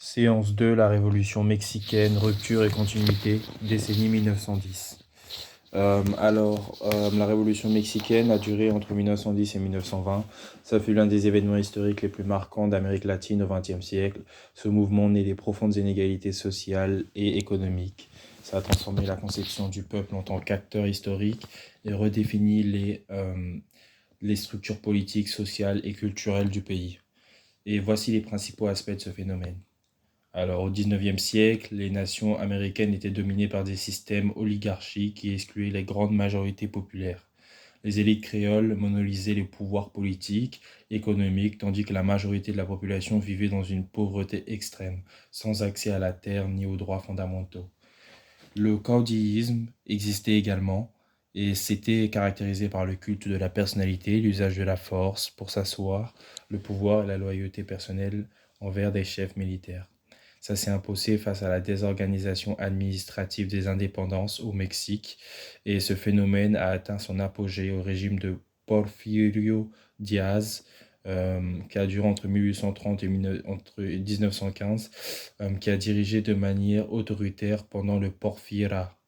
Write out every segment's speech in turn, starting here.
Séance 2, la Révolution mexicaine, rupture et continuité, décennie 1910. La Révolution mexicaine a duré entre 1910 et 1920. Ça fut l'un des événements historiques les plus marquants d'Amérique latine au XXe siècle. Ce mouvement naît des profondes inégalités sociales et économiques. Ça a transformé la conception du peuple en tant qu'acteur historique et redéfini les structures politiques, sociales et culturelles du pays. Et voici les principaux aspects de ce phénomène. Alors, au XIXe siècle, les nations américaines étaient dominées par des systèmes oligarchiques qui excluaient les grandes majorités populaires. Les élites créoles monopolisaient les pouvoirs politiques, économiques, tandis que la majorité de la population vivait dans une pauvreté extrême, sans accès à la terre ni aux droits fondamentaux. Le caudillisme existait également, et c'était caractérisé par le culte de la personnalité, l'usage de la force pour s'asseoir, le pouvoir et la loyauté personnelle envers des chefs militaires. Ça s'est imposé face à la désorganisation administrative des indépendances au Mexique, et ce phénomène a atteint son apogée au régime de Porfirio Díaz, qui a duré entre 1830 et 1915, qui a dirigé de manière autoritaire pendant le Porfira.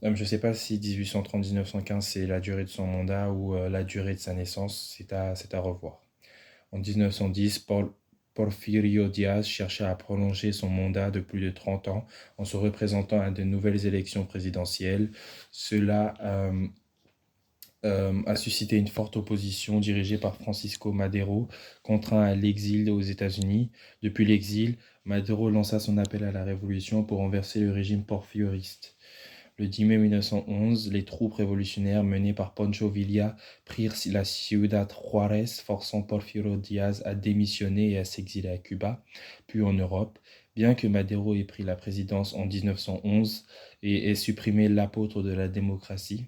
Je ne sais pas si 1830-1915 c'est la durée de son mandat ou la durée de sa naissance, c'est à revoir. En 1910, Porfirio Díaz cherchait à prolonger son mandat de plus de 30 ans en se représentant à de nouvelles élections présidentielles. Cela a suscité une forte opposition dirigée par Francisco Madero, contraint à l'exil aux États-Unis. Depuis l'exil, Madero lança son appel à la révolution pour renverser le régime porfiriste. Le 10 mai 1911, les troupes révolutionnaires menées par Pancho Villa prirent la Ciudad Juárez, forçant Porfirio Díaz à démissionner et à s'exiler à Cuba, puis en Europe. Bien que Madero ait pris la présidence en 1911 et ait supprimé l'apôtre de la démocratie,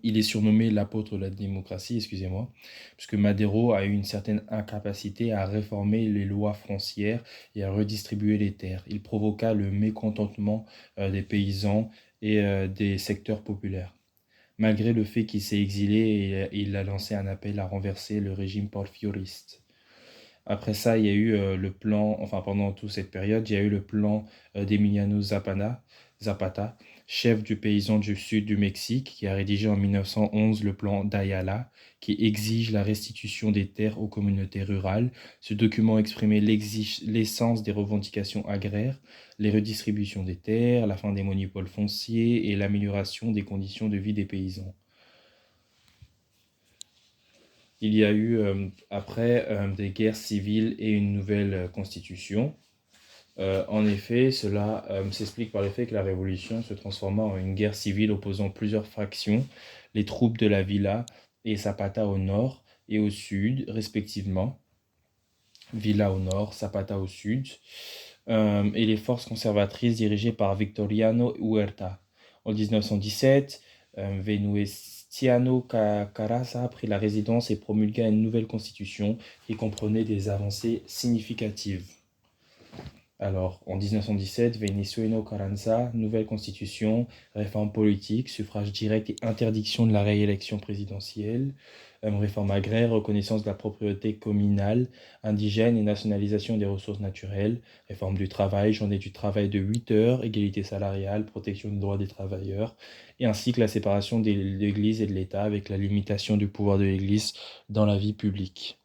il est surnommé l'apôtre de la démocratie, excusez-moi, puisque Madero a eu une certaine incapacité à réformer les lois foncières et à redistribuer les terres. Il provoqua le mécontentement des paysans et des secteurs populaires. Malgré le fait qu'il s'est exilé, il a lancé un appel à renverser le régime porfiriste. Après ça, il y a eu le plan, enfin pendant toute cette période, il y a eu le plan d'Emiliano Zapata, chef du paysan du sud du Mexique, qui a rédigé en 1911 le plan d'Ayala, qui exige la restitution des terres aux communautés rurales. Ce document exprimait l'essence des revendications agraires, les redistributions des terres, la fin des monopoles fonciers et l'amélioration des conditions de vie des paysans. Il y a eu après des guerres civiles et une nouvelle constitution. En effet, cela s'explique par le fait que la révolution se transforma en une guerre civile opposant plusieurs factions, les troupes de la Villa et Zapata au nord et au sud, respectivement. Villa au nord, Zapata au sud, et les forces conservatrices dirigées par Victoriano Huerta. En 1917, Venustiano Carranza prit la résidence et promulgua une nouvelle constitution qui comprenait des avancées significatives. Alors, en 1917, Venustiano Carranza, nouvelle constitution, réforme politique, suffrage direct et interdiction de la réélection présidentielle, réforme agraire, reconnaissance de la propriété communale, indigène et nationalisation des ressources naturelles, réforme du travail, journée du travail de 8 heures, égalité salariale, protection des droits des travailleurs, et ainsi que la séparation de l'Église et de l'État avec la limitation du pouvoir de l'Église dans la vie publique.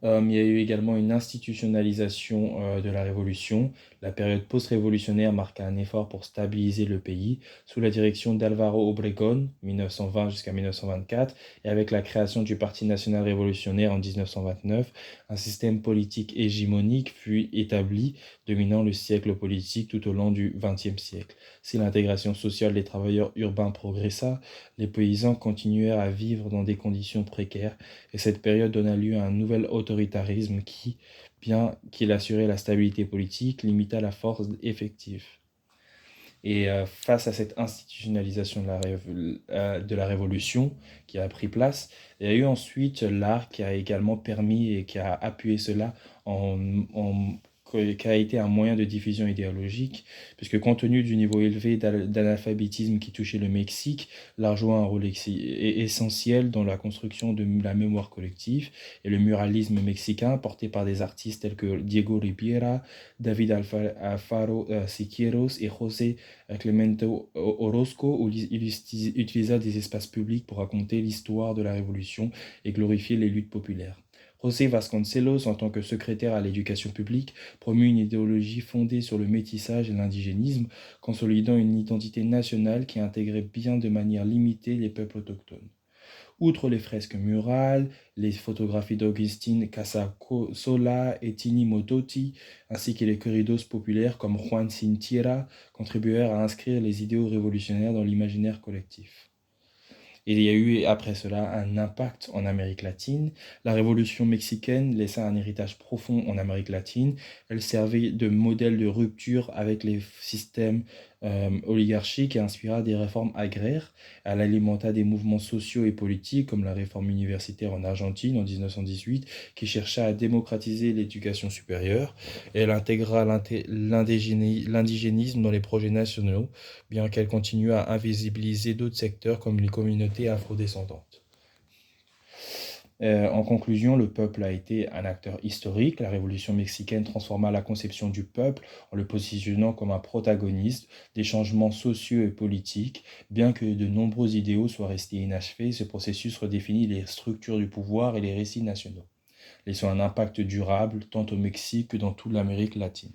Il y a eu également une institutionnalisation de la Révolution. La période post-révolutionnaire marqua un effort pour stabiliser le pays, sous la direction d'Álvaro Obregón, 1920 jusqu'à 1924, et avec la création du Parti national révolutionnaire en 1929, un système politique hégémonique fut établi, dominant le siècle politique tout au long du XXe siècle. Si l'intégration sociale des travailleurs urbains progressa, les paysans continuèrent à vivre dans des conditions précaires, et cette période donna lieu à un nouvel autoritarisme qui, bien qu'il assurait la stabilité politique, limita la force effective. Et face à cette institutionnalisation de la révolution qui a pris place, il y a eu ensuite l'art qui a également permis et qui a appuyé cela en qui a été un moyen de diffusion idéologique, puisque compte tenu du niveau élevé d'analphabétisme qui touchait le Mexique, l'art jouait un rôle essentiel dans la construction de la mémoire collective, et le muralisme mexicain, porté par des artistes tels que Diego Rivera, David Alfaro Siqueiros et José Clemente Orozco, utilisa des espaces publics pour raconter l'histoire de la Révolution et glorifier les luttes populaires. José Vasconcelos, en tant que secrétaire à l'éducation publique, promut une idéologie fondée sur le métissage et l'indigénisme, consolidant une identité nationale qui intégrait bien de manière limitée les peuples autochtones. Outre les fresques murales, les photographies d'Augustin Casasola et Tini Modotti, ainsi que les corridos populaires comme Juan Sin Tierra, contribuèrent à inscrire les idéaux révolutionnaires dans l'imaginaire collectif. Et il y a eu après cela un impact en Amérique latine. La révolution mexicaine laissa un héritage profond en Amérique latine. Elle servait de modèle de rupture avec les systèmes oligarchiques et inspira des réformes agraires. Elle alimenta des mouvements sociaux et politiques comme la réforme universitaire en Argentine en 1918 qui chercha à démocratiser l'éducation supérieure. Elle intégra l'indigénisme dans les projets nationaux, bien qu'elle continue à invisibiliser d'autres secteurs comme les communautés afrodescendantes. En conclusion, le peuple a été un acteur historique. La révolution mexicaine transforma la conception du peuple en le positionnant comme un protagoniste des changements sociaux et politiques. Bien que de nombreux idéaux soient restés inachevés, ce processus redéfinit les structures du pouvoir et les récits nationaux, laissant un impact durable tant au Mexique que dans toute l'Amérique latine.